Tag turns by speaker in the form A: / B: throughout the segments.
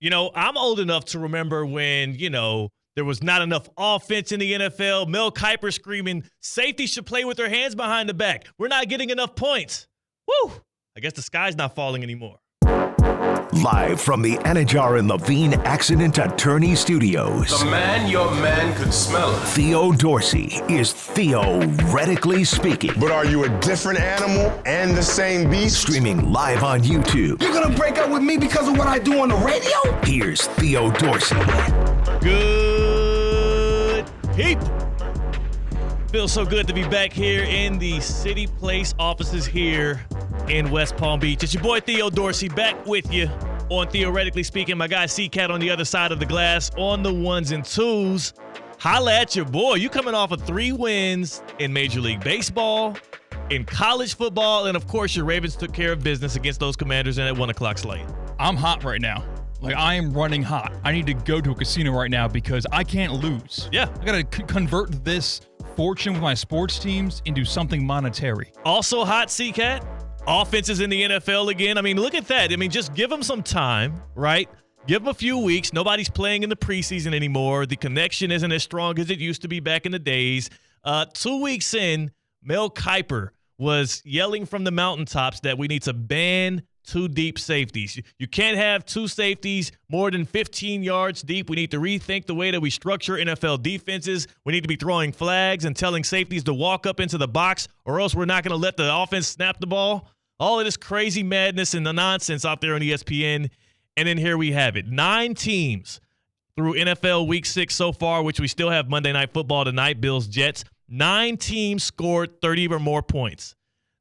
A: I'm old enough to remember when, there was not enough offense in the NFL. Mel Kiper screaming, safety should play with their hands behind the back. We're not getting enough points. Woo! I guess the sky's not falling anymore.
B: Live from the Anajar and Levine Accident Attorney Studios.
C: The man your man could smell it.
B: Theo Dorsey is theoretically speaking.
D: But are you a different animal and the same beast?
B: Streaming live on YouTube.
E: You're gonna break up with me because of what I do on the radio?
B: Here's Theo Dorsey.
A: Good people. Feels so good to be back here in the City Place offices here in West Palm Beach. It's your boy Theo Dorsey back with you on Theoretically Speaking. My guy C-Cat on the other side of the glass on the ones and twos. Holla at your boy. You coming off of 3 wins in Major League Baseball, in college football, and of course your Ravens took care of business against those Commanders in that 1 o'clock slate.
F: I'm hot right now. I am running hot. I need to go to a casino right now because I can't lose.
A: Yeah.
F: I got to convert this fortune with my sports teams into something monetary.
A: Also hot, C-Cat. Offenses in the NFL again. Look at that. Just give them some time, right? Give them a few weeks. Nobody's playing in the preseason anymore. The connection isn't as strong as it used to be back in the days. 2 weeks in, Mel Kiper was yelling from the mountaintops that we need to ban 2 deep safeties. You can't have 2 safeties more than 15 yards deep. We need to rethink the way that we structure NFL defenses. We need to be throwing flags and telling safeties to walk up into the box, or else we're not going to let the offense snap the ball. All of this crazy madness and the nonsense out there on ESPN. And then here we have it. 9 teams through NFL Week 6 so far, which we still have Monday Night Football tonight, Bills-Jets. 9 teams scored 30 or more points.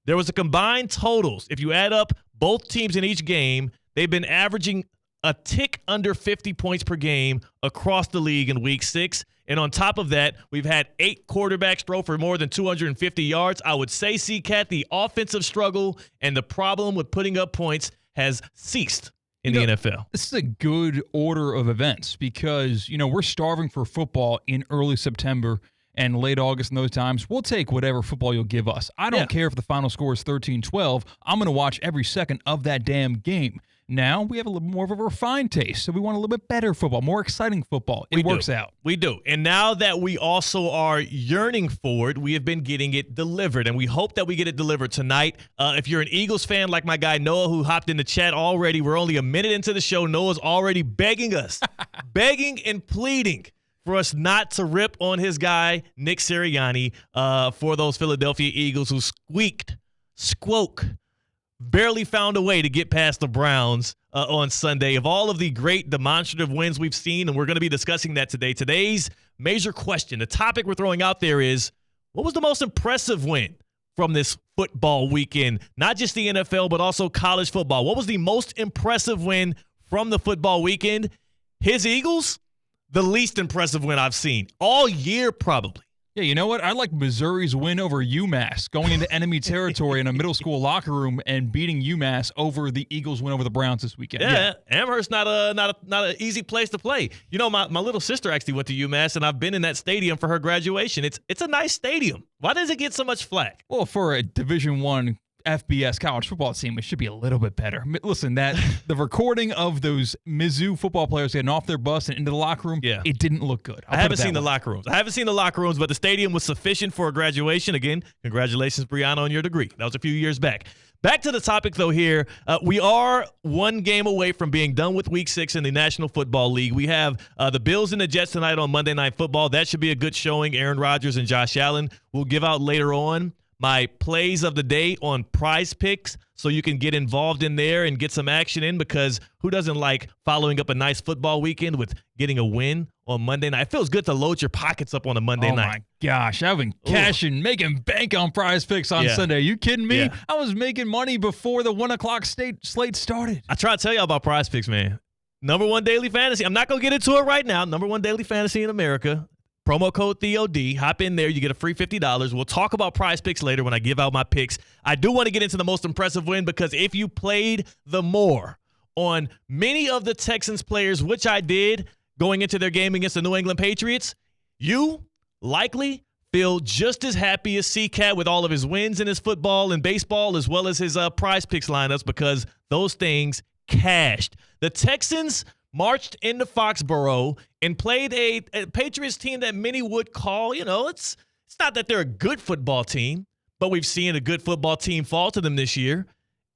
A: There was a combined totals. If you add up both teams in each game, they've been averaging a tick under 50 points per game across the league in Week 6. And on top of that, we've had 8 quarterbacks throw for more than 250 yards. I would say, C-Cat, the offensive struggle and the problem with putting up points has ceased in the NFL.
F: This is a good order of events because, we're starving for football in early September and late August and those times. We'll take whatever football you'll give us. I don't care if the final score is 13-12. I'm going to watch every second of that damn game. Now we have a little more of a refined taste, so we want a little bit better football, more exciting football. It works out.
A: We do. And now that we also are yearning for it, we have been getting it delivered, and we hope that we get it delivered tonight. If you're an Eagles fan like my guy Noah, who hopped in the chat already, we're only a minute into the show. Noah's already begging us, begging and pleading for us not to rip on his guy, Nick Sirianni, for those Philadelphia Eagles who squoke, barely found a way to get past the Browns on Sunday. Of all of the great demonstrative wins we've seen, and we're going to be discussing that today. Today's major question, the topic we're throwing out there is, what was the most impressive win from this football weekend? Not just the NFL, but also college football. What was the most impressive win from the football weekend? His Eagles? The least impressive win I've seen all year, probably.
F: Yeah, you know what? I like Missouri's win over UMass, going into enemy territory in a middle school locker room and beating UMass over the Eagles win over the Browns this weekend.
A: Yeah. Amherst not an easy place to play. My little sister actually went to UMass, and I've been in that stadium for her graduation. It's a nice stadium. Why does it get so much flack?
F: Well, for a Division I FBS college football team, it should be a little bit better. Listen, the recording of those Mizzou football players getting off their bus and into the locker room, it didn't look good.
A: I haven't seen the locker rooms. But the stadium was sufficient for a graduation. Again, congratulations, Brianna, on your degree. That was a few years back. Back to the topic, though, here. We are 1 game away from being done with Week 6 in the National Football League. We have the Bills and the Jets tonight on Monday Night Football. That should be a good showing. Aaron Rodgers and Josh Allen. We'll give out later on my plays of the day on Prize Picks, so you can get involved in there and get some action in, because who doesn't like following up a nice football weekend with getting a win on Monday night? It feels good to load your pockets up on a Monday night.
F: Oh, my gosh. I've been cashing, making bank on Prize Picks on Sunday. Are you kidding me?
A: Yeah.
F: I was making money before the 1 o'clock slate started.
A: I try to tell y'all about Prize Picks, man. Number 1 daily fantasy. I'm not going to get into it right now. Number 1 daily fantasy in America. Promo code THEOD. Hop in there. You get a free $50. We'll talk about Prize Picks later when I give out my picks. I do want to get into the most impressive win, because if you played the more on many of the Texans players, which I did going into their game against the New England Patriots, you likely feel just as happy as C-Cat with all of his wins in his football and baseball, as well as his Prize Picks lineups, because those things cashed. The Texans marched into Foxboro and played a Patriots team that many would call, it's not that they're a good football team, but we've seen a good football team fall to them this year.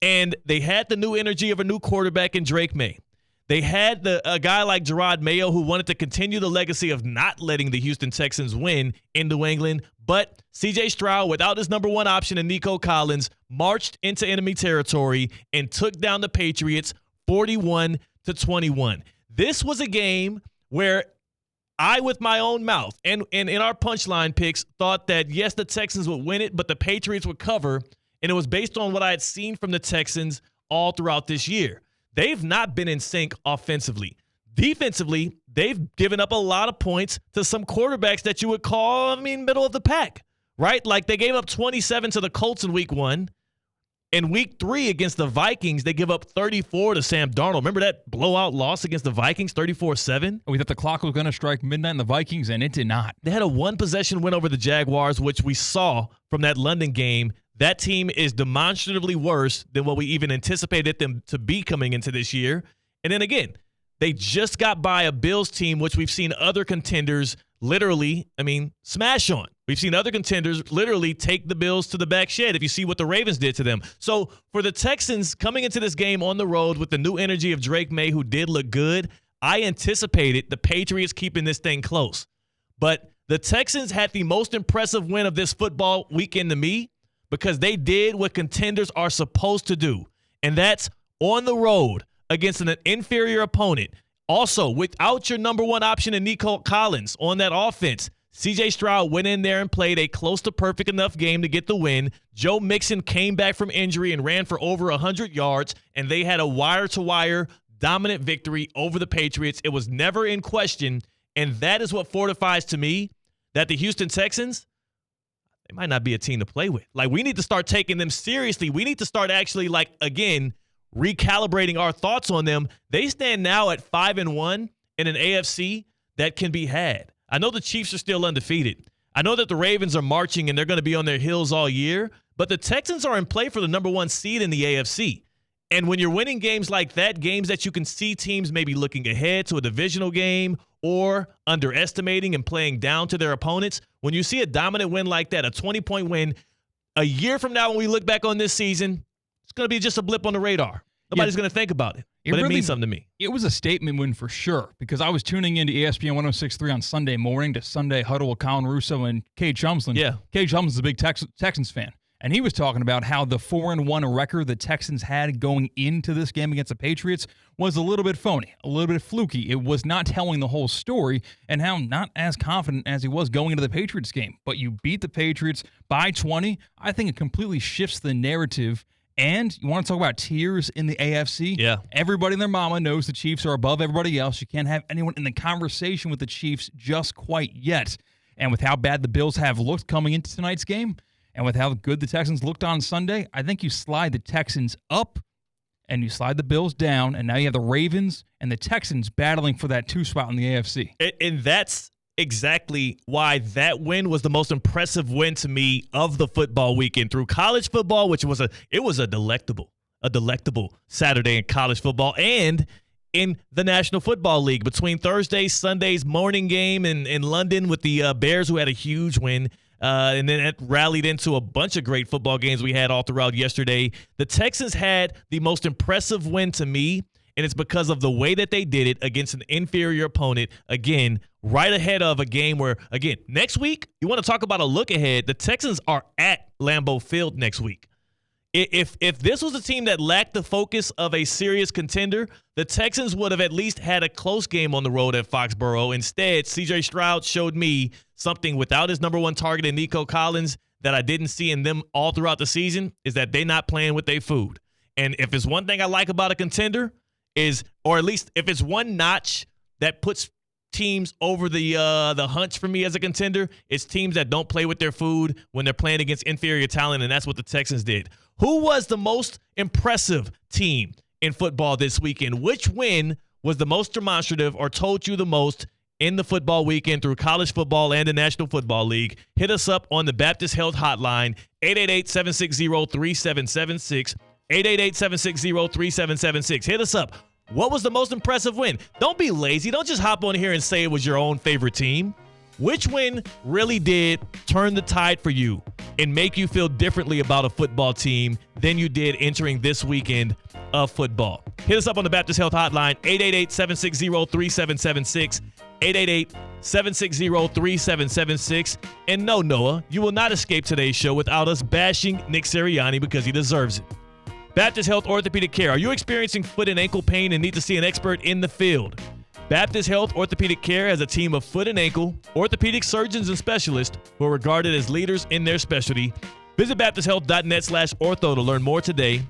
A: And they had the new energy of a new quarterback in Drake Maye. They had a guy like Maye who wanted to continue the legacy of not letting the Houston Texans win in New England. But CJ Stroud, without his number one option and Nico Collins, marched into enemy territory and took down the Patriots 41-21. This was a game where I, with my own mouth and in our punchline picks, thought that, yes, the Texans would win it, but the Patriots would cover. And it was based on what I had seen from the Texans all throughout this year. They've not been in sync offensively. Defensively, they've given up a lot of points to some quarterbacks that you would call, middle of the pack, right? Like they gave up 27 to the Colts in week 1. In week 3 against the Vikings, they give up 34 to Sam Darnold. Remember that blowout loss against the Vikings, 34-7?
F: We thought the clock was going to strike midnight in the Vikings, and it did not.
A: They had a one-possession win over the Jaguars, which we saw from that London game. That team is demonstratively worse than what we even anticipated them to be coming into this year. And then again, they just got by a Bills team, which we've seen other contenders literally, smash on. We've seen other contenders literally take the Bills to the back shed if you see what the Ravens did to them. So for the Texans coming into this game on the road with the new energy of Drake Maye, who did look good, I anticipated the Patriots keeping this thing close. But the Texans had the most impressive win of this football weekend to me, because they did what contenders are supposed to do, and that's on the road against an inferior opponent. Also, without your number one option in Nico Collins on that offense, CJ Stroud went in there and played a close to perfect enough game to get the win. Joe Mixon came back from injury and ran for over 100 yards, and they had a wire-to-wire dominant victory over the Patriots. It was never in question, and that is what fortifies to me that the Houston Texans, they might not be a team to play with. Like, we need to start taking them seriously. We need to start actually, again, recalibrating our thoughts on them. They stand now at 5-1 in an AFC that can be had. I know the Chiefs are still undefeated. I know that the Ravens are marching and they're going to be on their heels all year, but the Texans are in play for the number one seed in the AFC. And when you're winning games like that, games that you can see teams maybe looking ahead to a divisional game or underestimating and playing down to their opponents, when you see a dominant win like that, a 20-point win, a year from now when we look back on this season, it's going to be just a blip on the radar. Nobody's going to think about it, but it means something to me.
F: It was a statement win for sure, because I was tuning into ESPN 106.3 on Sunday morning to Sunday Huddle with Colin Russo and Cade Chumslin.
A: Yeah.
F: Cade Chumslin's a big Texans fan. And he was talking about how the 4-1 record the Texans had going into this game against the Patriots was a little bit phony, a little bit fluky. It was not telling the whole story, and how not as confident as he was going into the Patriots game. But you beat the Patriots by 20. I think it completely shifts the narrative. And you want to talk about tiers in the AFC?
A: Yeah.
F: Everybody and their mama knows the Chiefs are above everybody else. You can't have anyone in the conversation with the Chiefs just quite yet. And with how bad the Bills have looked coming into tonight's game, and with how good the Texans looked on Sunday, I think you slide the Texans up and you slide the Bills down, and now you have the Ravens and the Texans battling for that 2 spot in the AFC.
A: And that's exactly why that win was the most impressive win to me of the football weekend. Through college football, which was a delectable Saturday in college football, and in the National Football League between Thursday, Sunday's morning game in London with the Bears, who had a huge win. And then it rallied into a bunch of great football games we had all throughout yesterday. The Texans had the most impressive win to me, and it's because of the way that they did it against an inferior opponent. Again, right ahead of a game where, again, next week, you want to talk about a look ahead, the Texans are at Lambeau Field next week. If this was a team that lacked the focus of a serious contender, the Texans would have at least had a close game on the road at Foxboro. Instead, CJ Stroud showed me something without his number one target in Nico Collins that I didn't see in them all throughout the season, is that they're not playing with their food. And if it's one thing I like about a contender is, or at least if it's one notch that puts teams over the hunch for me as a contender, it's teams that don't play with their food when they're playing against inferior talent, and that's what the Texans did. Who was the most impressive team in football this weekend? Which win was the most demonstrative or told you the most in the football weekend through college football and the National Football League? Hit us up on the Baptist Health Hotline, 888-760-3776, 888-760-3776. Hit us up. What was the most impressive win? Don't be lazy. Don't just hop on here and say it was your own favorite team. Which win really did turn the tide for you and make you feel differently about a football team than you did entering this weekend of football? Hit us up on the Baptist Health Hotline, 888-760-3776, 888-760-3776. And no, Noah, you will not escape today's show without us bashing Nick Sirianni because he deserves it. Baptist Health Orthopedic Care. Are you experiencing foot and ankle pain and need to see an expert in the field? Baptist Health Orthopedic Care has a team of foot and ankle orthopedic surgeons and specialists who are regarded as leaders in their specialty. Visit baptisthealth.net/ortho to learn more today.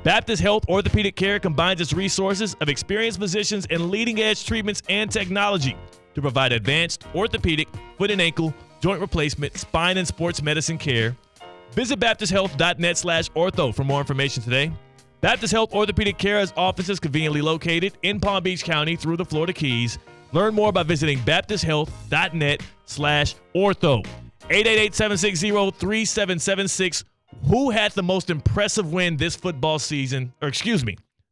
A: Baptist Health Orthopedic Care combines its resources of experienced physicians and leading-edge treatments and technology to provide advanced orthopedic, foot and ankle, joint replacement, spine, and sports medicine care. Visit baptisthealth.net/ortho for more information today. Baptist Health Orthopedic Care has offices conveniently located in Palm Beach County through the Florida Keys. Learn more by visiting baptisthealth.net/ortho. 888-760-3776. Who had the most impressive win this football season,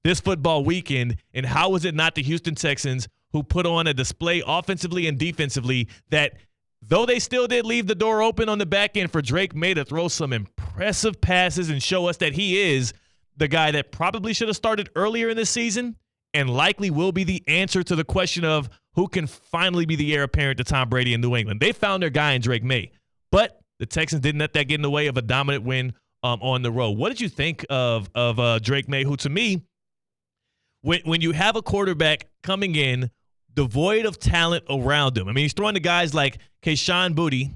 A: this football weekend, and how was it not the Houston Texans who put on a display offensively and defensively that, though they still did leave the door open on the back end for Drake Maye to throw some impressive passes and show us that he is the guy that probably should have started earlier in this season and likely will be the answer to the question of who can finally be the heir apparent to Tom Brady in New England. They found their guy in Drake Maye, but the Texans didn't let that get in the way of a dominant win on the road. What did you think of Drake Maye, who to me, when you have a quarterback coming in devoid of talent around him, I mean, he's throwing to guys like Kayshon Boutte,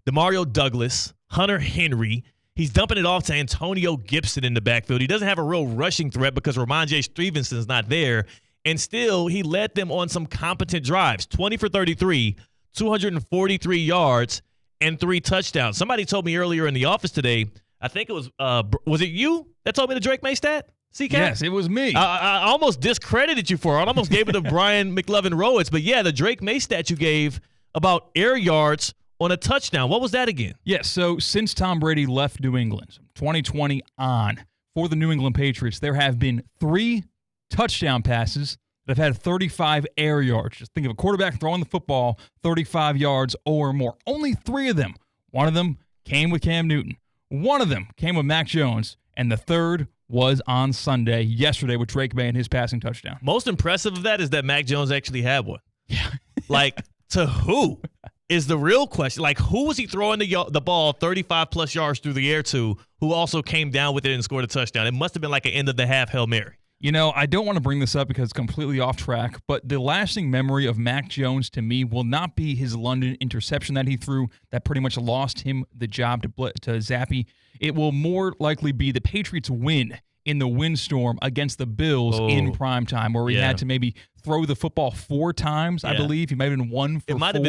A: DeMario Douglas, Hunter Henry. He's dumping it off to Antonio Gibson in the backfield. He doesn't have a real rushing threat because Ramondre Stevenson's not there. And still, he led them on some competent drives. 20 for 33, 243 yards, and 3 touchdowns. Somebody told me earlier in the office today, I think it was it you that told me the Drake Maye stat? CK?
F: Yes, it was me.
A: I almost discredited you for it. I almost gave it to Brian McLovin-Rowitz. But, yeah, the Drake Maye stat you gave about air yards on a touchdown. What was that again?
F: Yes, so since Tom Brady left New England, 2020 on, for the New England Patriots, there have been 3 touchdown passes that have had 35 air yards. Just think of a quarterback throwing the football 35 yards or more. Only 3 of them. One of them came with Cam Newton. One of them came with Mac Jones. And the third was on Sunday, yesterday, with Drake Maye and his passing touchdown.
A: Most impressive of that is that Mac Jones actually had one. Yeah. Like, to who is the real question. Like, who was he throwing the ball 35-plus yards through the air to, who also came down with it and scored a touchdown? It must have been like an end-of-the-half Hail Mary.
F: You know, I don't want to bring this up because it's completely off track, but the lasting memory of Mac Jones to me will not be his London interception that he threw that pretty much lost him the job to Zappe. It will more likely be the Patriots' win in the windstorm against the Bills in primetime, where he had to maybe throw the football 4 times, I believe. He might have been 1 for 4.
A: It might have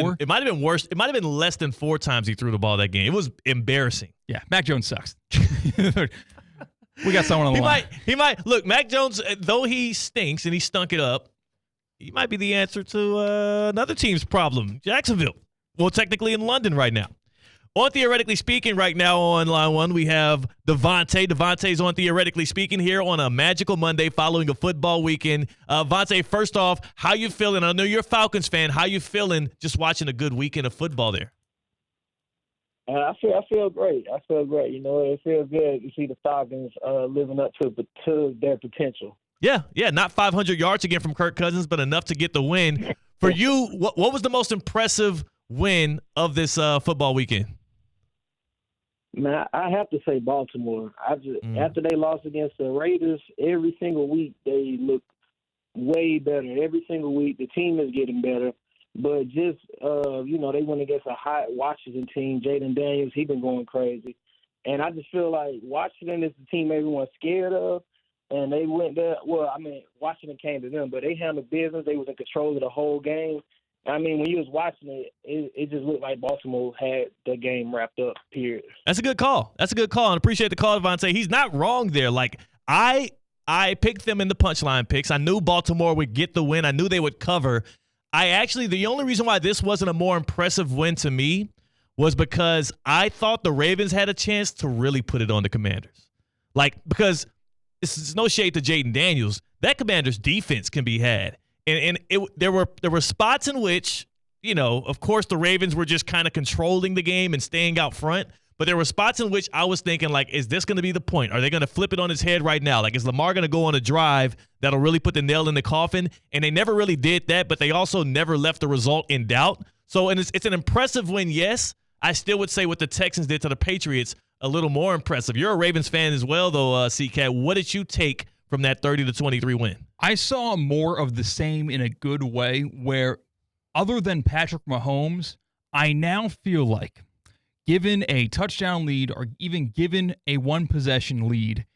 A: been worse. It might have been less than 4 times he threw the ball that game. It was embarrassing.
F: Yeah, Mac Jones sucks. We got someone on the line.
A: He might look, Mac Jones, though he stinks and he stunk it up, he might be the answer to another team's problem, Jacksonville. Well, technically in London right now. On Theoretically Speaking, right now on line 1, we have Devontae. Devontae's on Theoretically Speaking here on a magical Monday following a football weekend. Devontae, first off, how you feeling? I know you're a Falcons fan. How you feeling just watching a good weekend of football there?
G: I feel great. I feel great. You know, it feels good to see the Falcons living up to their potential.
A: Yeah, not 500 yards again from Kirk Cousins, but enough to get the win. For you, what was the most impressive win of this football weekend?
G: Man, I have to say Baltimore. After they lost against the Raiders, every single week they look way better. Every single week the team is getting better. But just, they went against a hot Washington team. Jaden Daniels, he's been going crazy. And I just feel like Washington is the team everyone's scared of. And they went there. Well, I mean, Washington came to them, but they handled business. They was in control of the whole game. I mean, when you was watching it just looked like Baltimore had the game wrapped up, period.
A: That's a good call. And I appreciate the call, Devontae. He's not wrong there. Like, I picked them in the punchline picks. I knew Baltimore would get the win. I knew they would cover. The only reason why this wasn't a more impressive win to me was because I thought the Ravens had a chance to really put it on the Commanders. Like, because it's no shade to Jaden Daniels. That Commanders defense can be had. And there were spots in which, of course, the Ravens were just kind of controlling the game and staying out front. But there were spots in which I was thinking, like, is this going to be the point? Are they going to flip it on his head right now? Like, is Lamar going to go on a drive that'll really put the nail in the coffin? And they never really did that, but they also never left the result in doubt. So, and it's an impressive win, yes. I still would say what the Texans did to the Patriots, a little more impressive. You're a Ravens fan as well, though, C-Cat. What did you take from that 30-23 win?
F: I saw more of the same in a good way, where other than Patrick Mahomes, I now feel like given a touchdown lead or even given a one-possession lead,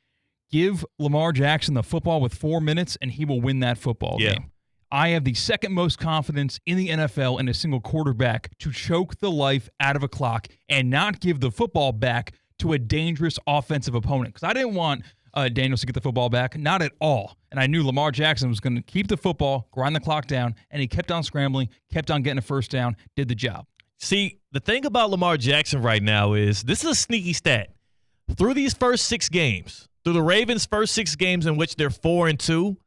F: give Lamar Jackson the football with 4 minutes and he will win that football game. I have the second most confidence in the NFL in a single quarterback to choke the life out of a clock and not give the football back to a dangerous offensive opponent. Because I didn't want Daniels to get the football back, not at all. And I knew Lamar Jackson was going to keep the football, grind the clock down, and he kept on scrambling, kept on getting a first down, did the job.
A: See, the thing about Lamar Jackson right now is this is a sneaky stat. Through these first 6 games, through the Ravens' first 6 games in which they're 4-2,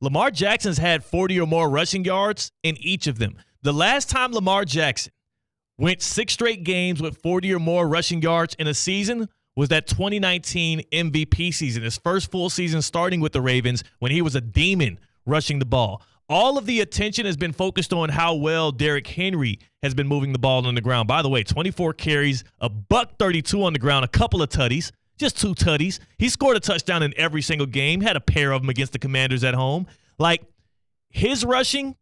A: Lamar Jackson's had 40 or more rushing yards in each of them. The last time Lamar Jackson went 6 straight games with 40 or more rushing yards in a season was that 2019 MVP season, his first full season starting with the Ravens when he was a demon rushing the ball. All of the attention has been focused on how well Derrick Henry has been moving the ball on the ground. By the way, 24 carries, $132 on the ground, a couple of tutties, just 2 tutties. He scored a touchdown in every single game, had a pair of them against the Commanders at home. Like, his rushing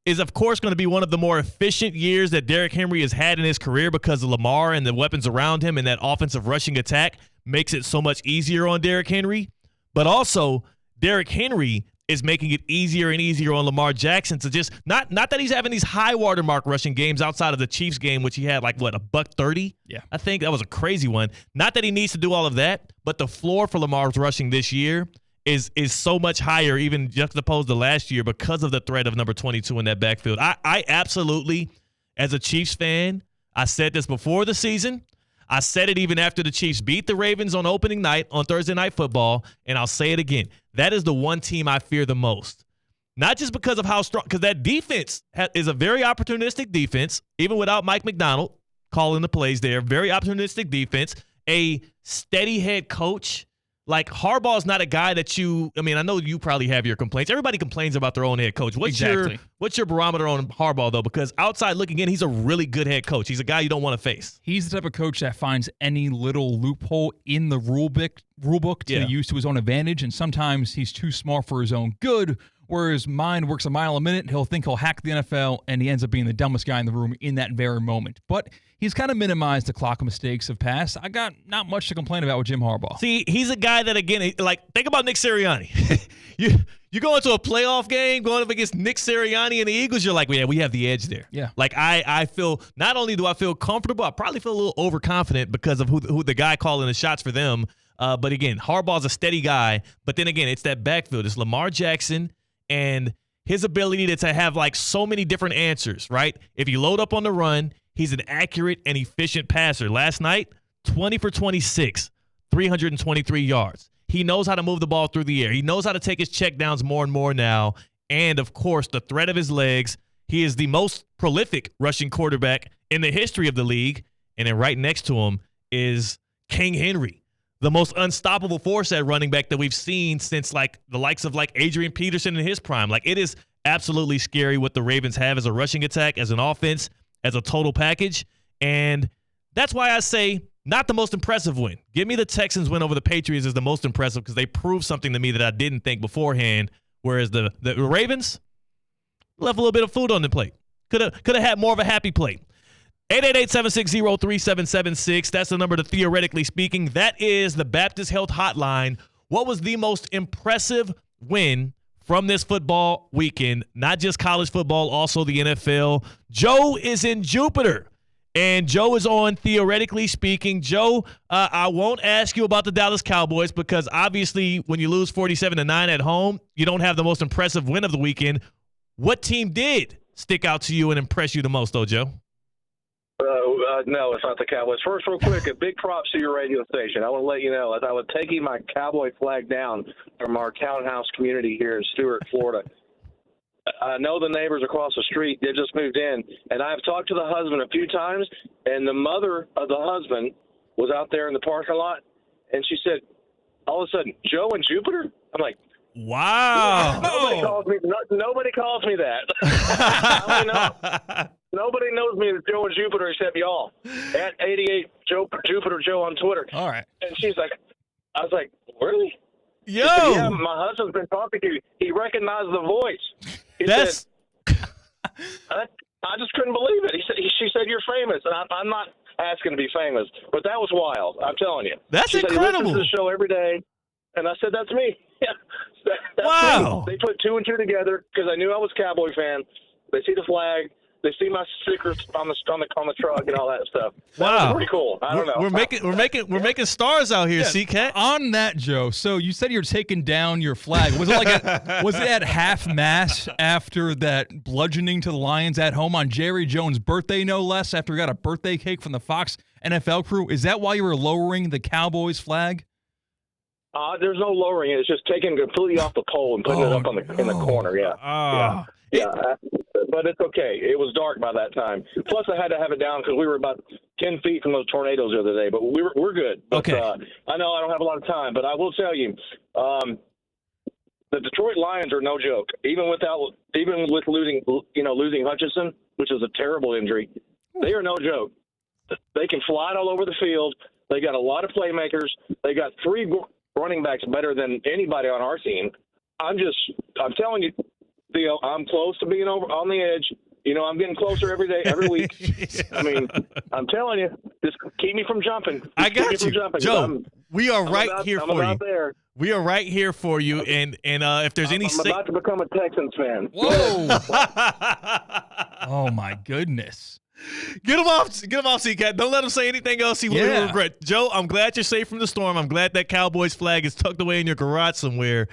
A: is, of course, going to be one of the more efficient years that Derrick Henry has had in his career because of Lamar and the weapons around him, and that offensive rushing attack makes it so much easier on Derrick Henry. But also, Derrick Henry is making it easier and easier on Lamar Jackson to just not that he's having these high watermark rushing games outside of the Chiefs game, which he had like $130.
F: Yeah,
A: I think that was a crazy one. Not that he needs to do all of that, but the floor for Lamar's rushing this year is so much higher, even juxtaposed to last year, because of the threat of number 22 in that backfield. I absolutely, as a Chiefs fan, I said this before the season. I said it even after the Chiefs beat the Ravens on opening night on Thursday Night Football, and I'll say it again. That is the one team I fear the most. Not just because of how strong, because that defense is a very opportunistic defense, even without Mike McDonald calling the plays there. Very opportunistic defense, a steady head coach. Like, Harbaugh's not a guy that I know you probably have your complaints. Everybody complains about their own head coach. What's your barometer on Harbaugh, though? Because outside looking in, he's a really good head coach. He's a guy you don't want to face.
F: He's the type of coach that finds any little loophole in the rule book to use to his own advantage, and sometimes he's too smart for his own good, where his mind works a mile a minute, and he'll think he'll hack the NFL, and he ends up being the dumbest guy in the room in that very moment. But he's kind of minimized the clock mistakes of past. I got not much to complain about with Jim Harbaugh.
A: See, he's a guy that, again, like, think about Nick Sirianni. You go into a playoff game going up against Nick Sirianni and the Eagles, you're like, well, yeah, we have the edge there.
F: Yeah.
A: Like, I feel, not only do I feel comfortable, I probably feel a little overconfident because of who the guy calling the shots for them. But again, Harbaugh's a steady guy. But then again, it's that backfield. It's Lamar Jackson and his ability to have like so many different answers, right? If you load up on the run, he's an accurate and efficient passer. Last night, 20 for 26, 323 yards. He knows how to move the ball through the air. He knows how to take his checkdowns more and more now. And, of course, the threat of his legs. He is the most prolific rushing quarterback in the history of the league. And then right next to him is King Henry, the most unstoppable force at running back that we've seen since like the likes of like Adrian Peterson in his prime. Like, it is absolutely scary what the Ravens have as a rushing attack, as an offense, as a total package. And that's why I say not the most impressive win. Give me the Texans win over the Patriots is the most impressive because they proved something to me that I didn't think beforehand, whereas the Ravens left a little bit of food on the plate. Could have had more of a happy plate. 888-760-3776. That's the number to Theoretically Speaking. That is the Baptist Health Hotline. What was the most impressive win from this football weekend? Not just college football, also the NFL. Joe is in Jupiter, and Joe is on Theoretically Speaking. Joe, I won't ask you about the Dallas Cowboys because obviously when you lose 47-9 at home, you don't have the most impressive win of the weekend. What team did stick out to you and impress you the most, though, Joe?
H: No, it's not the Cowboys. First, real quick, a big props to your radio station. I want to let you know, as I was taking my Cowboy flag down from our townhouse community here in Stuart, Florida, I know the neighbors across the street, they just moved in, and I've talked to the husband a few times, and the mother of the husband was out there in the parking lot, and she said, all of a sudden, Joe and Jupiter? I'm like,
A: wow.
H: Nobody calls me that. Nobody knows me as Joe and Jupiter except y'all. At 88 Jupiter Joe on Twitter.
F: All right.
H: And she's like, I was like, really?
A: Yo.
H: She said, yeah, my husband's been talking to you. He recognized the voice. He said, I just couldn't believe it. She said, you're famous. And I'm not asking to be famous, but that was wild. I'm telling you.
A: That's
H: she
A: incredible.
H: Said, he listens to the show every day. And I said, that's me. Yeah. That's
A: wow.
H: Me. They put 2 and 2 together because I knew I was a Cowboy fan. They see the flag. They see my stickers on the truck and all that stuff. That was pretty cool. I don't know.
A: We're making stars out here, C-Cat.
F: On that, Joe. So you said you're taking down your flag. Was it was it at half mast after that bludgeoning to the Lions at home on Jerry Jones' birthday, no less? After he got a birthday cake from the Fox NFL crew, is that why you were lowering the Cowboys flag?
H: There's no lowering it. It's just taking it completely off the pole and putting it up in the corner. Yeah. But it's okay. It was dark by that time. Plus, I had to have it down because we were about 10 feet from those tornadoes the other day. But we're good. But,
A: okay.
H: I know I don't have a lot of time, but I will tell you, the Detroit Lions are no joke. Even with losing Hutchinson, which is a terrible injury, they are no joke. They can fly it all over the field. They got a lot of playmakers. They got 3 running backs better than anybody on our team. I'm telling you, Theo, I'm close to being over on the edge. I'm getting closer every day, every week. I mean, I'm telling you, just keep me from jumping.
A: I got you, Joe. We are right here for you.
H: There.
A: We are right here for you. And if there's any,
H: I'm about to become a Texans fan.
F: Whoa! Oh my goodness.
A: Get him off, C-Cat. Don't let him say anything else he will regret. Joe, I'm glad you're safe from the storm. I'm glad that Cowboys flag is tucked away in your garage somewhere.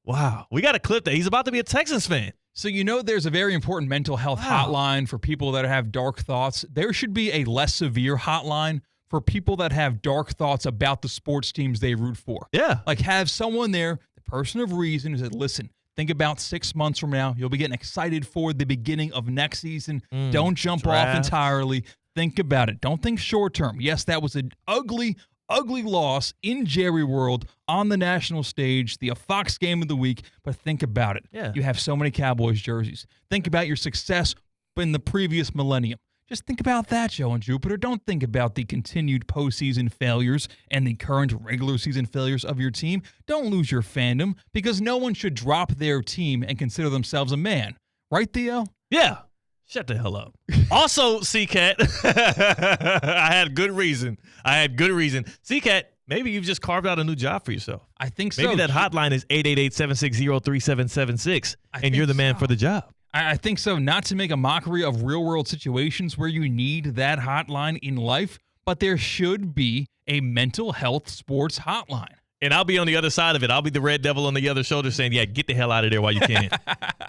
A: Wow. We got to clip that. He's about to be a Texans fan.
F: So there's a very important mental health hotline for people that have dark thoughts. There should be a less severe hotline for people that have dark thoughts about the sports teams they root for.
A: Yeah.
F: Like have someone there, the person of reason, who said, listen, think about 6 months from now. You'll be getting excited for the beginning of next season. Don't jump off entirely. Think about it. Don't think short term. Yes, that was an ugly loss in Jerry World on the national stage, the Fox game of the week, but think about it.
A: Yeah.
F: You have so many Cowboys jerseys. Think about your success in the previous millennium. Just think about that, Joe and Jupiter. Don't think about the continued postseason failures and the current regular season failures of your team. Don't lose your fandom because no one should drop their team and consider themselves a man. Right, Theo?
A: Yeah. Shut the hell up. Also, C-Cat, I had good reason. C-Cat, maybe you've just carved out a new job for yourself.
F: I think so.
A: Maybe that hotline is 888-760-3776, and you're the man for the job.
F: I think so. Not to make a mockery of real-world situations where you need that hotline in life, but there should be a mental health sports hotline.
A: And I'll be on the other side of it. I'll be the red devil on the other shoulder saying, yeah, get the hell out of there while you can.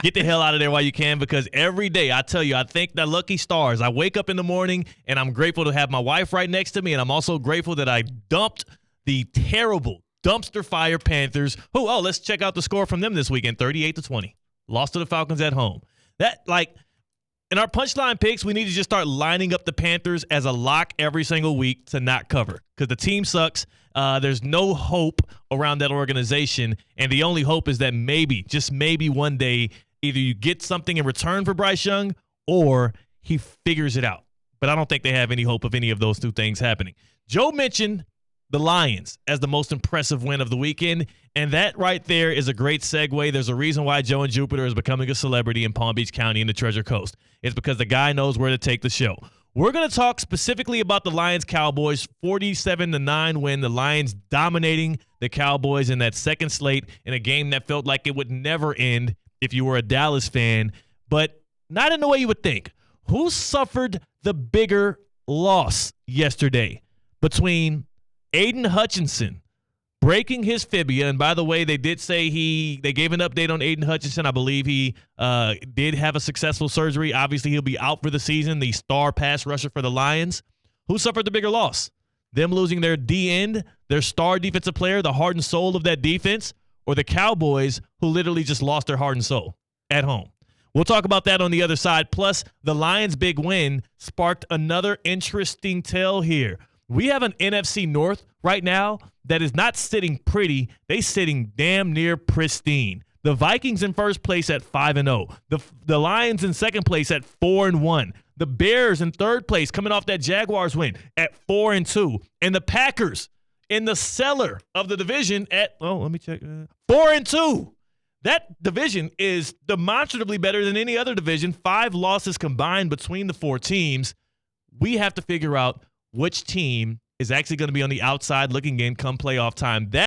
A: Get the hell out of there while you can, because every day, I tell you, I thank the lucky stars. I wake up in the morning, and I'm grateful to have my wife right next to me, and I'm also grateful that I dumped the terrible dumpster fire Panthers. Let's check out the score from them this weekend, 38-20. Lost to the Falcons at home. In our punchline picks, we need to just start lining up the Panthers as a lock every single week to not cover because the team sucks. There's no hope around that organization, and the only hope is that maybe, just maybe one day, either you get something in return for Bryce Young or he figures it out. But I don't think they have any hope of any of those two things happening. Joe mentioned the Lions as the most impressive win of the weekend, and that right there is a great segue. There's a reason why Joe and Jupiter is becoming a celebrity in Palm Beach County and the Treasure Coast. It's because the guy knows where to take the show. We're going to talk specifically about the Lions-Cowboys 47-9 win, the Lions dominating the Cowboys in that second slate in a game that felt like it would never end if you were a Dallas fan, but not in the way you would think. Who suffered the bigger loss yesterday between Aiden Hutchinson breaking his fibula, and by the way, they did say they gave an update on Aiden Hutchinson. I believe he did have a successful surgery. Obviously, he'll be out for the season, the star pass rusher for the Lions. Who suffered the bigger loss? Them losing their D-end, their star defensive player, the heart and soul of that defense, or the Cowboys who literally just lost their heart and soul at home? We'll talk about that on the other side. Plus, the Lions' big win sparked another interesting tale here. We have an NFC North right now that is not sitting pretty. They're sitting damn near pristine. The Vikings in first place at 5-0. The Lions in second place at 4-1. The Bears in third place coming off that Jaguars win at 4-2. And the Packers in the cellar of the division at, let me check, 4-2. That division is demonstrably better than any other division. 5 losses combined between the 4 teams. We have to figure out which team is actually going to be on the outside looking in come playoff time. That